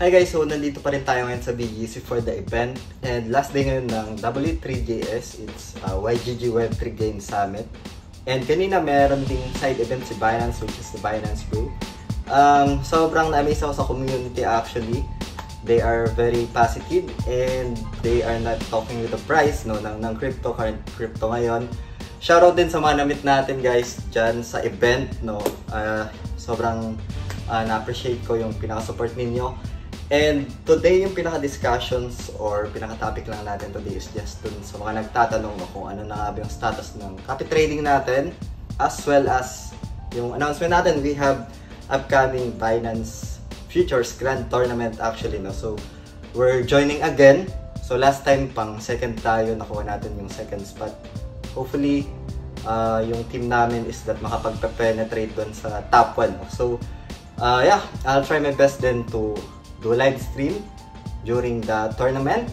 Hi guys, so nandito pa rin tayo ngayon sa BGC for the event. And last day ngayon ng W3JS, it's YGG Web3 Game Summit. And kanina meron ding side event si Binance, which is the Binance Bro. Sobrang na-amaze ako sa community actually. They are very positive and they are not talking with the price ng crypto, current crypto ngayon. Shoutout din sa mga na-meet natin guys dyan sa event. Sobrang na-appreciate ko yung pinaka-support ninyo. And today yung pinaka-discussions or pinaka-topic lang natin today is just dun sa mga nagtatanong kung ano na nga yung status ng copy trading natin, as well as yung announcement natin. We have upcoming Binance Futures Grand Tournament actually, no? So we're joining again. So last time pang second tayo, nakuha natin yung second spot. Hopefully yung team namin is that makapag-penetrate dun sa top 1, no? So yeah, I'll try my best then to do live stream during the tournament.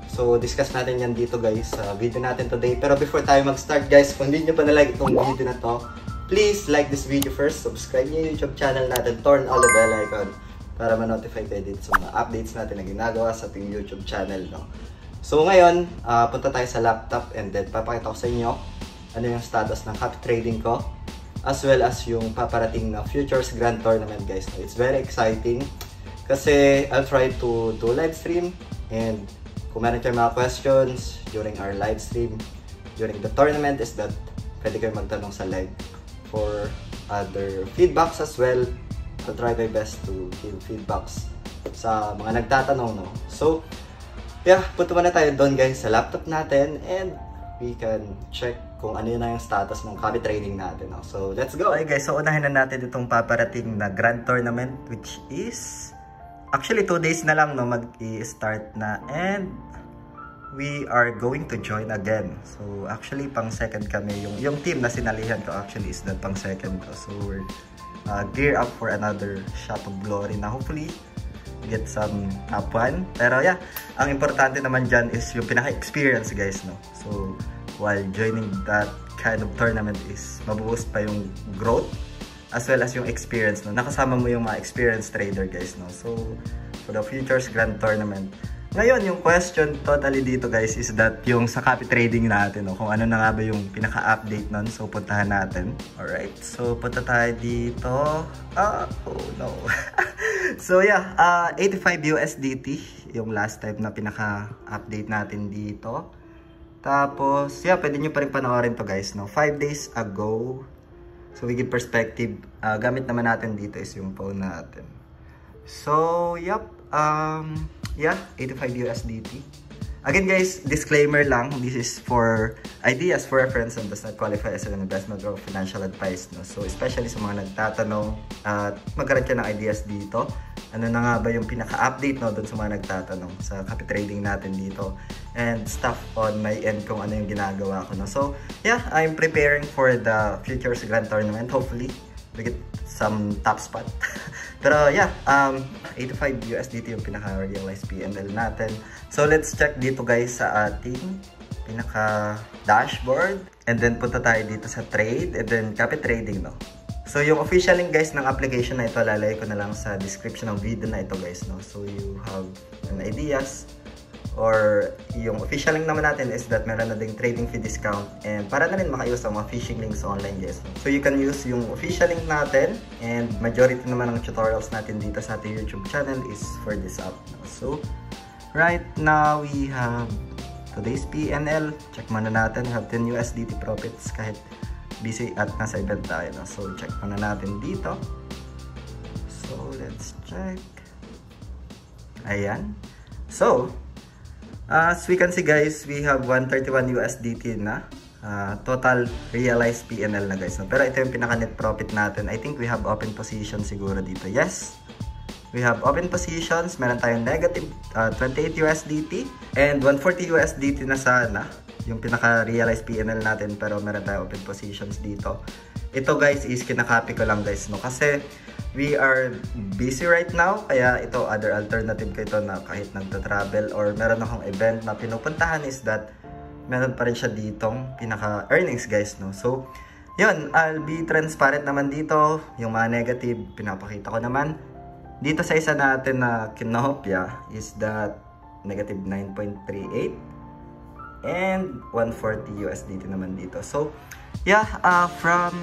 So discuss natin yan dito guys sa video natin today. Pero before tayo mag-start guys, kung hindi nyo pa na-like itong video na to, please like this video first, subscribe nyo yung YouTube channel natin, turn on the bell icon para ma-notify kayo dito sa mga updates natin na ginagawa sa ating YouTube channel, no? So ngayon, punta tayo sa laptop and then papakita ko sa inyo ano yung status ng copy trading ko, as well as yung paparating na Futures Grand Tournament guys. It's very exciting kasi I'll try to do live stream, and kung meron kayo mga questions during our live stream during the tournament is that pwede kayo magtanong sa live for other feedbacks as well. I'll try my best to give feedbacks sa mga nagtatanong, no? So yeah, punta na tayo doon guys sa laptop natin and we can check kung ano yun na yung status ng copy trading natin, no? So let's go! Okay guys, so unahin na natin itong paparating na Grand Tournament, which is actually 2 days na lang, no, mag-i-start na, and we are going to join again. So actually pang second kami, yung team na sinalihan ko actually is that pang second ko. So we're gear up for another shot of glory na hopefully get some top 1. Pero yeah, ang importante naman dyan is yung pinaka-experience guys, no. So while joining that kind of tournament is mabuboost pa yung growth as well as yung experience, no. Nakasama mo yung mga experienced trader guys, no. So for the Futures Grand Tournament, ngayon yung question totally dito guys is that yung sa copy trading natin, no, kung ano na nga ba yung pinaka-update nun. So puntahan natin. Alright, so punta tayo dito. Oh no. So yeah, 85 USDT yung last time na pinaka-update natin dito. Tapos yeah, pwede nyo pa rin panoorin to guys, no, 5 days ago. So we give perspective. Gamit naman natin dito is yung phone natin. So yep, yeah, 85 USDT. Again guys, disclaimer lang, this is for ideas, for reference, and does not qualify as an investment or financial advice, no? So especially sa mga nagtatanong at magkaroon ka ng ideas dito, ano na nga ba yung pinaka-update, no, dun sa mga nagtatanong sa copy trading natin dito, and stuff on my end kung ano yung ginagawa ko, no? So yeah, I'm preparing for the Futures Grand Tournament. Hopefully we get some top spot. Pero yeah, 85 USDT yung pinaka-realized PNL natin. So let's check dito guys sa ating pinaka-dashboard. And then punta tayo dito sa trade and then copy trading, no. So yung official link guys ng application na ito, lalagay ko na lang sa description ng video na ito guys, no. So you have an ideas, or yung official link naman natin is that meron na ding trading fee discount, and para na rin makaiwas sa mga phishing links online guys, no? So you can use yung official link natin, and majority naman ng tutorials natin dito sa ating YouTube channel is for this app, no? So right now we have today's PNL. Check muna natin. We have 10 USDT profits kahit busy at nasa event tayo, no? So check muna natin dito. So let's check. Ayan. So as we can see guys, we have 131 USDT na total realized PNL na guys, no? Pero ito yung pinaka net profit natin. I think we have open position siguro dito. Yes, we have open positions. Meron tayong negative 28 USDT and 140 USDT na sana yung pinaka realized PNL natin, pero meron tayong open positions dito. Ito guys is kinakopy ko lang guys, no, kasi we are busy right now, kaya ito other alternative ko ito na kahit nagta-travel or meron akong event na pinupuntahan is that meron pa rin siya ditong pinaka earnings guys, no. So yun, I'll be transparent naman dito. Yung mga negative pinapakita ko naman, Dito sa isa natin na Kinopia is that negative 9.38 and 140 USDT naman dito. So yeah, from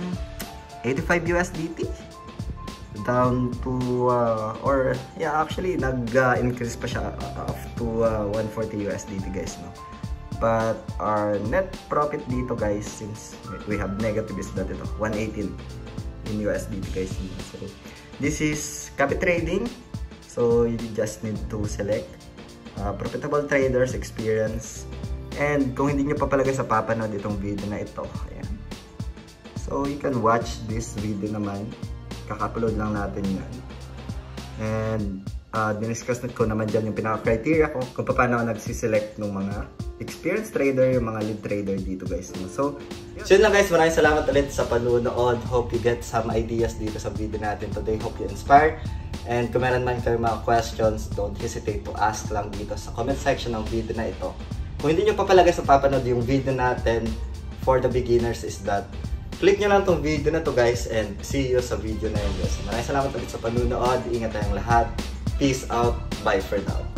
85 USDT down to actually nag-increase pa siya up to 140 USDT guys, no. But our net profit dito guys, since we have negative, is that ito 118 in USDT guys. So this is copy trading, so you just need to select profitable traders experience. And kung hindi nyo pa pala guys papanood itong video na ito, ayan, so you can watch this video naman, kaka-upload lang natin yan. And diniscuss ko naman dyan yung pinaka-criteria ko kung paano ako nagsiselect ng mga experienced trader, yung mga lead trader dito guys. So yun lang guys, maraming salamat ulit sa panunood. Hope you get some ideas dito sa video natin today. Hope you inspire. And kung meron man kayo mga questions, don't hesitate to ask lang dito sa comment section ng video na ito. Kung hindi nyo pa pala guys napapanood yung video natin for the beginners, is that click nyo lang tong video na to guys, and see you sa video na yun guys. Maraming salamat ulit sa panunood. Ingat tayong lahat. Peace out. Bye for now.